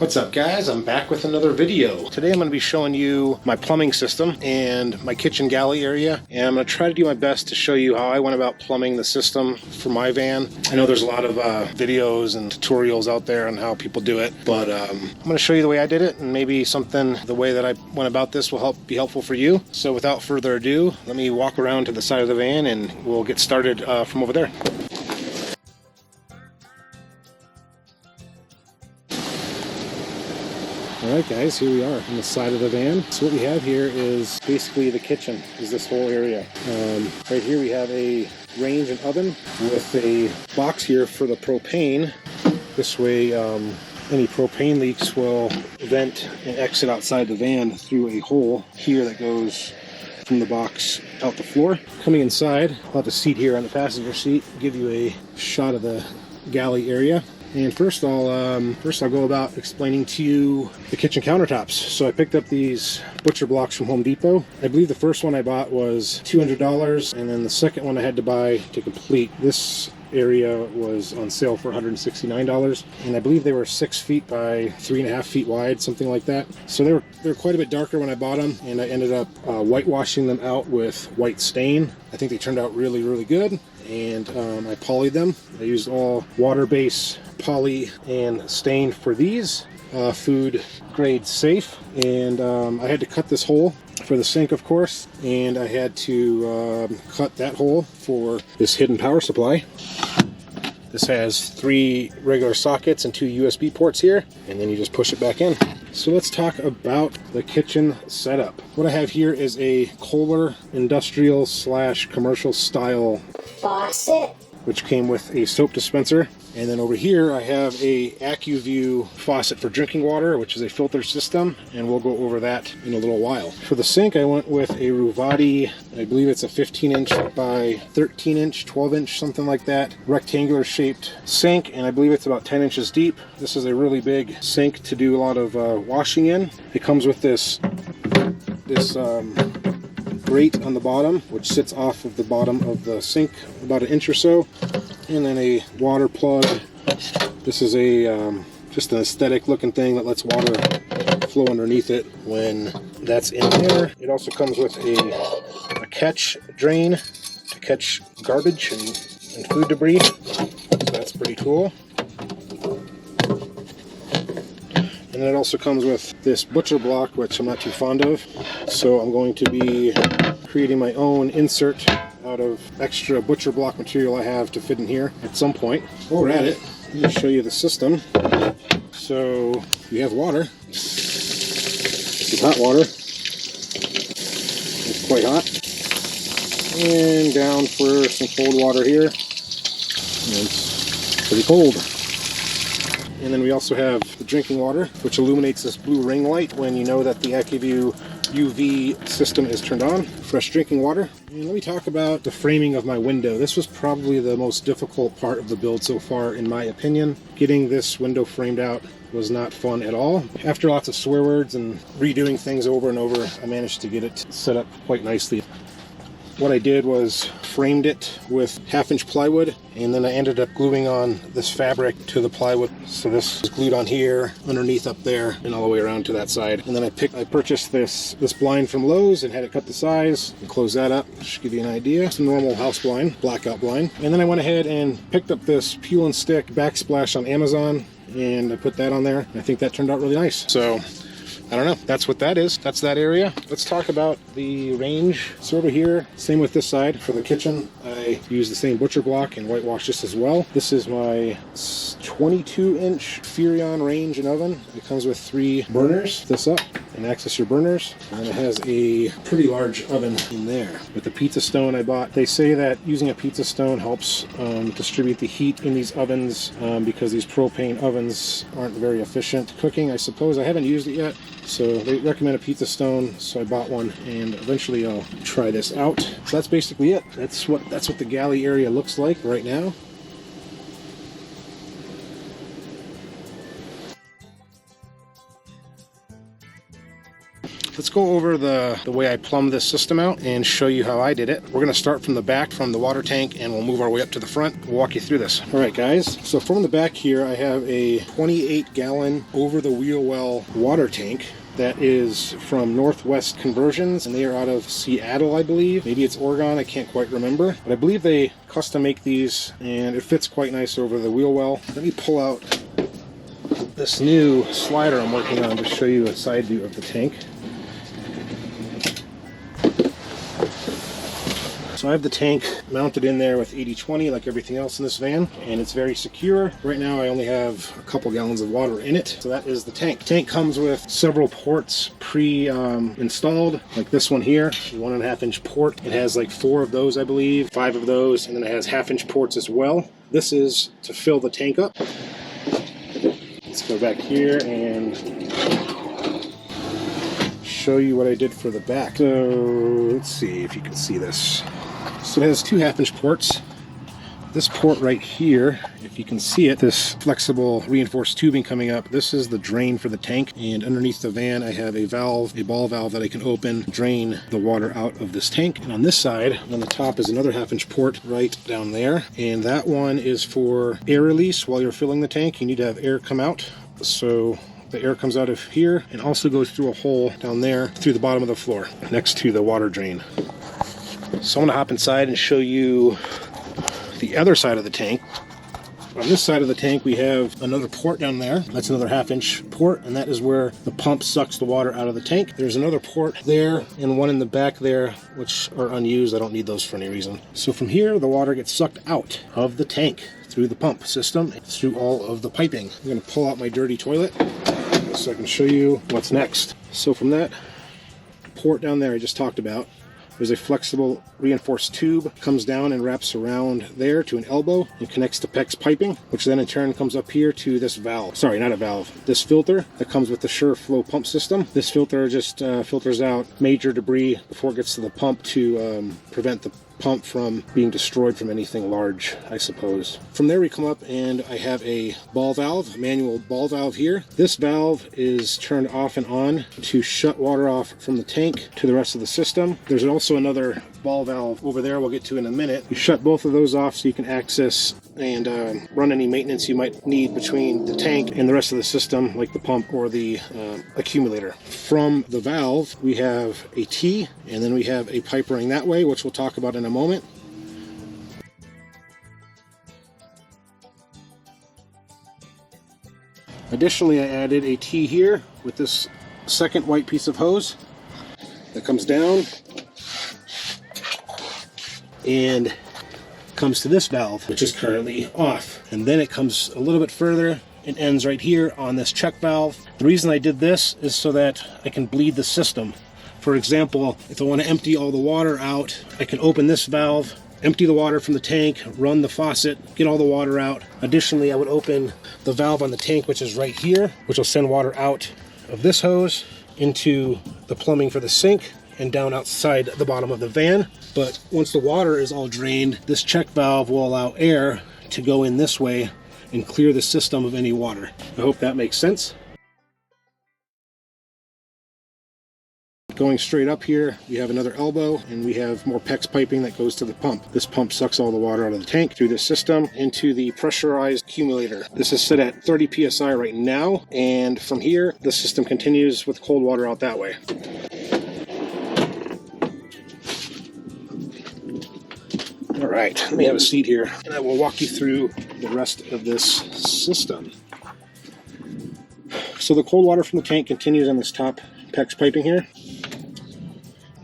What's up guys, I'm back with another video. Today I'm going to be showing you my plumbing system and my kitchen galley area, and I'm going to try to do my best to show you how I went about plumbing the system for my van. I know there's a lot of videos and tutorials out there on how people do it, but I'm going to show you the way I did it, and maybe something the way that I went about this will be helpful for you. So without further ado, let me walk around to the side of the van and we'll get started from over there. Alright guys, here we are on the side of the van. So what we have here is basically the kitchen, is this whole area. Right here we have a range and oven with a box here for the propane. This way any propane leaks will vent and exit outside the van through a hole here that goes from the box out the floor. Coming inside, I'll have the seat here on the passenger seat, give you a shot of the galley area. And first I'll go about explaining to you the kitchen countertops. So I picked up these Butcherblocks from Home Depot. I believe the first one I bought was $200, and then the second one I had to buy to complete this area was on sale for $169, and I believe they were 6 feet by 3.5 feet wide, something like that. So they were quite a bit darker when I bought them, and I ended up whitewashing them out with white stain. I think they turned out really, really good, and I polyed them. I used all water-based poly and stain for these, food grade safe, and I had to cut this hole for the sink, of course, and I had to cut that hole for this hidden power supply. This has 3 regular sockets and 2 USB ports here, and then you just push it back in. So let's talk about the kitchen setup. What I have here is a Kohler industrial / commercial style faucet, which came with a soap dispenser. And then over here I have a Acuva faucet for drinking water, which is a filter system, and we'll go over that in a little while. For the sink, I went with a Ruvati, I believe it's a 15-inch by 13-inch, 12-inch, something like that, rectangular shaped sink, and I believe it's about 10 inches deep. This is a really big sink to do a lot of washing in. It comes with this grate on the bottom, which sits off of the bottom of the sink about 1 inch or so, and then a water plug. This is a just an aesthetic looking thing that lets water flow underneath it when that's in there. It also comes with a catch drain to catch garbage and food debris, so that's pretty cool. And it also comes with this Butcherblock, which I'm not too fond of, so I'm going to be creating my own insert out of extra Butcherblock material I have to fit in here at some point. While we're at it, let me show you the system. So we have water. This is hot water. It's quite hot. And down for some cold water here. And it's pretty cold. And then we also have the drinking water, which illuminates this blue ring light when you know that the Acuva UV system is turned on. Fresh drinking water. And let me talk about the framing of my window. This was probably the most difficult part of the build so far, in my opinion. Getting this window framed out was not fun at all. After lots of swear words and redoing things over and over, I managed to get it set up quite nicely. What I did was framed it with 1/2-inch plywood, and then I ended up gluing on this fabric to the plywood. So this is glued on here, underneath up there, and all the way around to that side. And then I purchased this blind from Lowe's and had it cut to size and close that up, just to give you an idea. It's a normal house blind, blackout blind. And then I went ahead and picked up this peel and stick backsplash on Amazon, and I put that on there. I think that turned out really nice. So I don't know, that's what that is. That's that area. Let's talk about the range. So over here, same with this side. For the kitchen, I use the same Butcherblock and whitewash this as well. This is my 22-inch Furrion range and oven. It comes with 3 burners. This up and access your burners. And it has a pretty large oven in there. With the pizza stone I bought, they say that using a pizza stone helps distribute the heat in these ovens because these propane ovens aren't very efficient cooking, I suppose. I haven't used it yet. So they recommend a pizza stone, so I bought one, and eventually I'll try this out. So that's basically it. That's what the galley area looks like right now. let's go over the way I plumbed this system out and show you how I did it. We're going to start from the back, from the water tank, and we'll move our way up to the front. We'll walk you through this. All right, guys. So from the back here, I have a 28-gallon over-the-wheel well water tank that is from Northwest Conversions, and they are out of Seattle, I believe. Maybe it's Oregon, I can't quite remember. But I believe they custom make these, and it fits quite nice over the wheel well. Let me pull out this new slider I'm working on to show you a side view of the tank. So I have the tank mounted in there with 80/20 like everything else in this van, and it's very secure. Right now I only have a couple gallons of water in it, so that is the tank. The tank comes with several ports pre-installed, like this one here, 1.5-inch port. It has like 4 of those, I believe, 5 of those, and then it has 1/2-inch ports as well. This is to fill the tank up. Let's go back here and show you what I did for the back. So let's see if you can see this. So it has 2 1/2-inch ports. This port right here, if you can see it, this flexible reinforced tubing coming up, this is the drain for the tank, and underneath the van I have a valve, a ball valve that I can open, drain the water out of this tank. And on this side, on the top, is another 1/2-inch port right down there, and that one is for air release. While you're filling the tank, you need to have air come out, so the air comes out of here and also goes through a hole down there through the bottom of the floor next to the water drain. So I'm going to hop inside and show you the other side of the tank. On this side of the tank we have another port down there. That's another 1/2-inch port, and that is where the pump sucks the water out of the tank. There's another port there and one in the back there, which are unused. I don't need those for any reason. So from here the water gets sucked out of the tank through the pump system, through all of the piping. I'm going to pull out my dirty toilet so I can show you what's next. So from that port down there I just talked about, there's a flexible reinforced tube, comes down and wraps around there to an elbow and connects to PEX piping, which then in turn comes up here to this valve. Sorry, not a valve. This filter that comes with the SureFlow pump system. This filter just filters out major debris before it gets to the pump to prevent the pump from being destroyed from anything large, I suppose. From there we come up and I have a ball valve, a manual ball valve here. This valve is turned off and on to shut water off from the tank to the rest of the system. There's also another ball valve over there we'll get to in a minute. You shut both of those off so you can access and run any maintenance you might need between the tank and the rest of the system, like the pump or the accumulator. From the valve we have a T, and then we have a pipe running that way, which we'll talk about in a moment. Additionally, I added a T here with this second white piece of hose that comes down and comes to this valve, which is currently off. And then it comes a little bit further and ends right here on this check valve. The reason I did this is so that I can bleed the system. For example, if I want to empty all the water out, I can open this valve, empty the water from the tank, run the faucet, get all the water out. Additionally, I would open the valve on the tank, which is right here, which will send water out of this hose into the plumbing for the sink and down outside the bottom of the van. But once the water is all drained, this check valve will allow air to go in this way and clear the system of any water. I hope that makes sense. Going straight up here, we have another elbow, and we have more PEX piping that goes to the pump. This pump sucks all the water out of the tank through this system into the pressurized accumulator. This is set at 30 psi right now, and from here, the system continues with cold water out that way. All right, let me have a seat here, and I will walk you through the rest of this system. So the cold water from the tank continues on this top PEX piping here,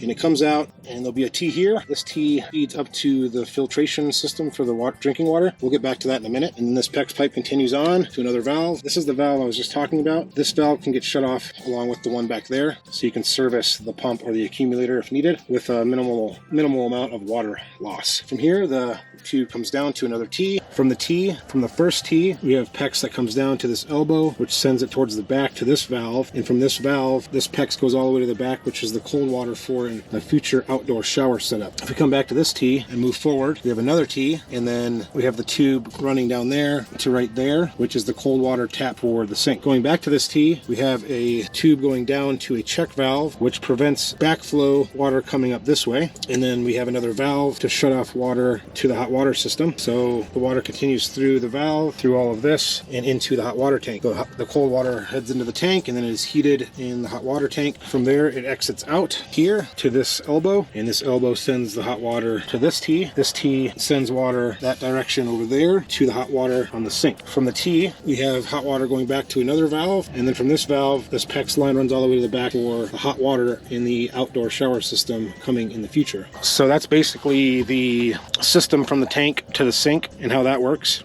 and it comes out, and there'll be a T here. This T feeds up to the filtration system for the drinking water. We'll get back to that in a minute. And then this PEX pipe continues on to another valve. This is the valve I was just talking about. This valve can get shut off along with the one back there, so you can service the pump or the accumulator if needed with a minimal amount of water loss. From here, the tube comes down to another T. From the first T, we have PEX that comes down to this elbow, which sends it towards the back to this valve. And from this valve, this PEX goes all the way to the back, which is the cold water for a future outdoor shower setup. If we come back to this T and move forward, we have another T, and then we have the tube running down there to right there, which is the cold water tap for the sink. Going back to this T, we have a tube going down to a check valve, which prevents backflow water coming up this way. And then we have another valve to shut off water to the hot water system. So the water continues through the valve, through all of this, and into the hot water tank. The cold water heads into the tank, and then it is heated in the hot water tank. From there, it exits out here to this elbow, and this elbow sends the hot water to this T. This T sends water that direction over there to the hot water on the sink. From the T, we have hot water going back to another valve, and then from this valve, this PEX line runs all the way to the back for the hot water in the outdoor shower system coming in the future. So that's basically the system from the tank to the sink and how that works.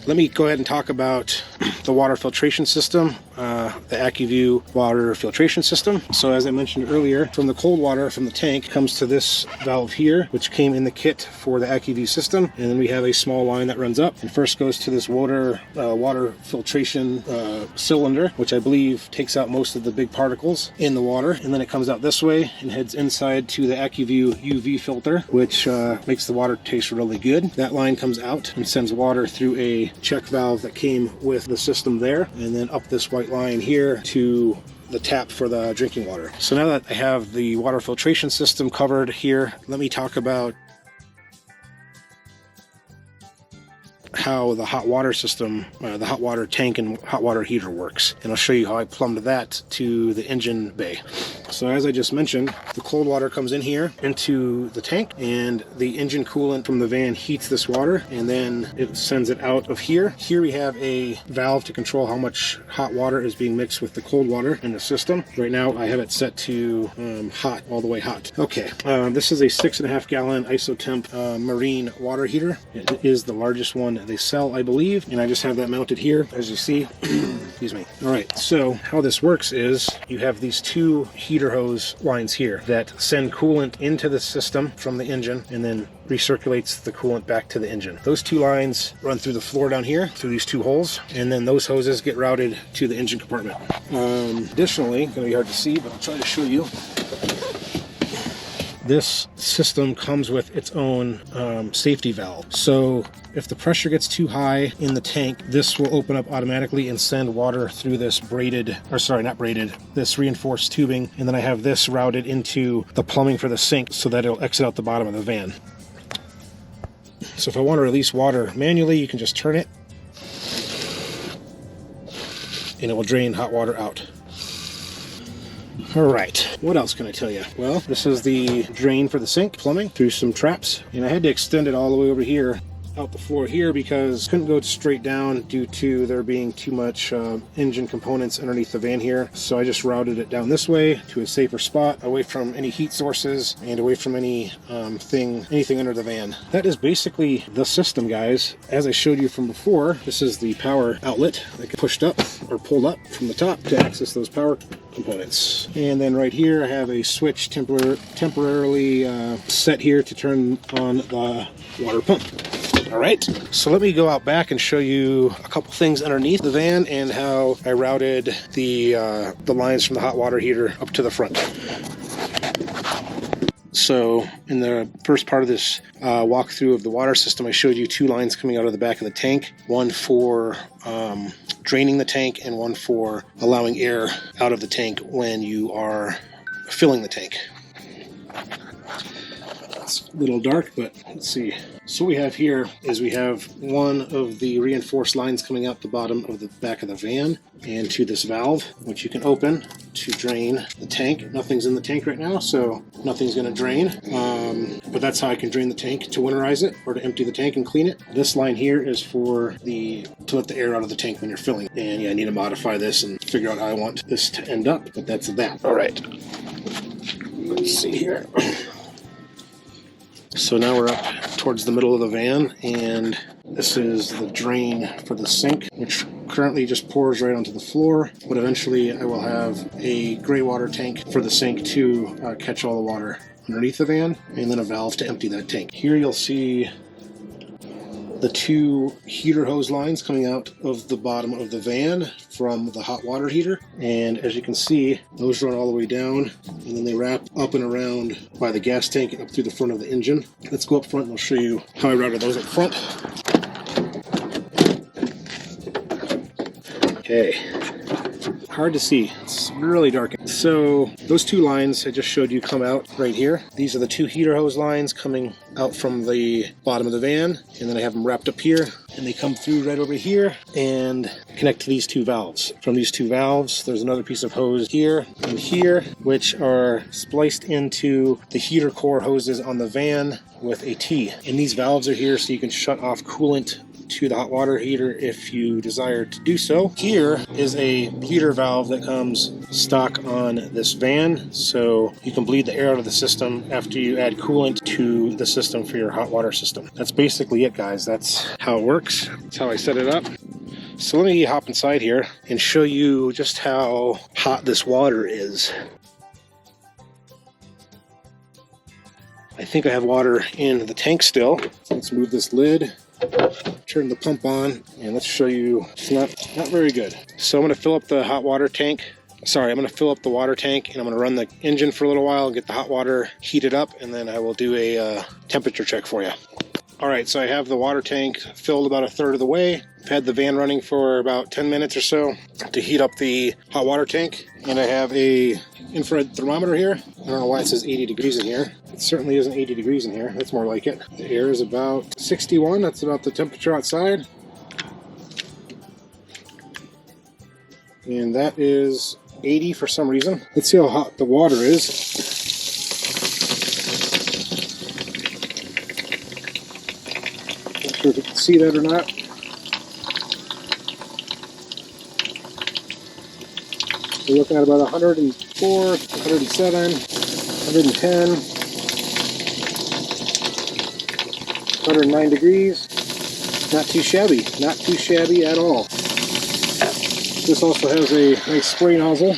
Let me go ahead and talk about the water filtration system, the Acuva water filtration system. So as I mentioned earlier, from the cold water from the tank comes to this valve here, which came in the kit for the Acuva system. And then we have a small line that runs up and first goes to this water filtration cylinder, which I believe takes out most of the big particles in the water. And then it comes out this way and heads inside to the Acuva UV filter, which makes the water taste really good. That line comes out and sends water through a check valve that came with the system there, and then up this white line here to the tap for the drinking water. So now that I have the water filtration system covered here, let me talk about how the hot water system, the hot water tank and hot water heater works. And I'll show you how I plumbed that to the engine bay. So as I just mentioned, the cold water comes in here into the tank, and the engine coolant from the van heats this water, and then it sends it out of here. Here we have a valve to control how much hot water is being mixed with the cold water in the system. Right now I have it set to hot, all the way hot. Okay, this is a 6.5 gallon Isotemp marine water heater. It is the largest one they sell, I believe, and I just have that mounted here, as you see. Excuse me. All right, so how this works is you have these two heater hose lines here that send coolant into the system from the engine and then recirculates the coolant back to the engine. Those two lines run through the floor down here through these two holes, and then those hoses get routed to the engine compartment. Additionally, it's going to be hard to see, but I'll try to show you. This system comes with its own safety valve. So if the pressure gets too high in the tank, this will open up automatically and send water through this this reinforced tubing. And then I have this routed into the plumbing for the sink so that it'll exit out the bottom of the van. So if I want to release water manually, you can just turn it and it will drain hot water out. Alright, what else can I tell you? Well, this is the drain for the sink, plumbing, through some traps. And I had to extend it all the way over here, out the floor here, because I couldn't go straight down due to there being too much engine components underneath the van here. So I just routed it down this way to a safer spot, away from any heat sources and away from anything under the van. That is basically the system, guys. As I showed you from before, this is the power outlet that can pushed up or pulled up from the top to access those power components. And then right here I have a switch temporarily set here to turn on the water pump. Alright, so let me go out back and show you a couple things underneath the van and how I routed the lines from the hot water heater up to the front. So in the first part of this walkthrough of the water system, I showed you two lines coming out of the back of the tank, one for draining the tank and one for allowing air out of the tank when you are filling the tank. It's a little dark, but let's see. So what we have here is we have one of the reinforced lines coming out the bottom of the back of the van and to this valve, which you can open to drain the tank. Nothing's in the tank right now, so nothing's going to drain. But that's how I can drain the tank to winterize it or to empty the tank and clean it. This line here is for to let the air out of the tank when you're filling. And yeah, I need to modify this and figure out how I want this to end up, but that's that. All right. Let's see here. So now we're up towards the middle of the van, and this is the drain for the sink, which currently just pours right onto the floor, but eventually I will have a gray water tank for the sink to catch all the water underneath the van, and then a valve to empty that tank. Here you'll see the two heater hose lines coming out of the bottom of the van from the hot water heater. And as you can see, those run all the way down, and then they wrap up and around by the gas tank and up through the front of the engine. Let's go up front and I'll show you how I routed those up front. Okay. Hard to see. It's really dark. So those two lines I just showed you come out right here. These are the two heater hose lines coming out from the bottom of the van, and then I have them wrapped up here, and they come through right over here and connect to these two valves. From these two valves, there's another piece of hose here and here, which are spliced into the heater core hoses on the van with a T. And these valves are here so you can shut off coolant to the hot water heater if you desire to do so. Here is a bleeder valve that comes stock on this van, so you can bleed the air out of the system after you add coolant to the system for your hot water system. That's basically it, guys. That's how it works. That's how I set it up. So let me hop inside here and show you just how hot this water is. I think I have water in the tank still. Let's move this lid, turn the pump on, and let's show you. It's not very good. So I'm going to fill up the hot water tank. Sorry, I'm going to fill up the water tank, and I'm going to run the engine for a little while and get the hot water heated up, and then I will do a temperature check for you. All right, so I have the water tank filled about a third of the way. I've had the van running for about 10 minutes or so to heat up the hot water tank, and I have a infrared thermometer here. I don't know why it says 80 degrees in here. It certainly isn't 80 degrees in here. That's more like it. The air is about 61. That's about the temperature outside. And that is 80 for some reason. Let's see how hot the water is. Not sure if you can see that or not. We're looking at about 104, 107, 110, 109 degrees. Not too shabby. Not too shabby at all. This also has a nice spray nozzle.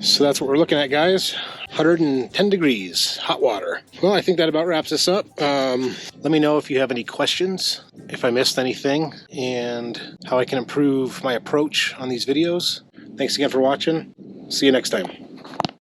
So that's what we're looking at, guys. 110 degrees, hot water. Well, I think that about wraps this up. Let me know if you have any questions, if I missed anything, and how I can improve my approach on these videos. Thanks again for watching. See you next time.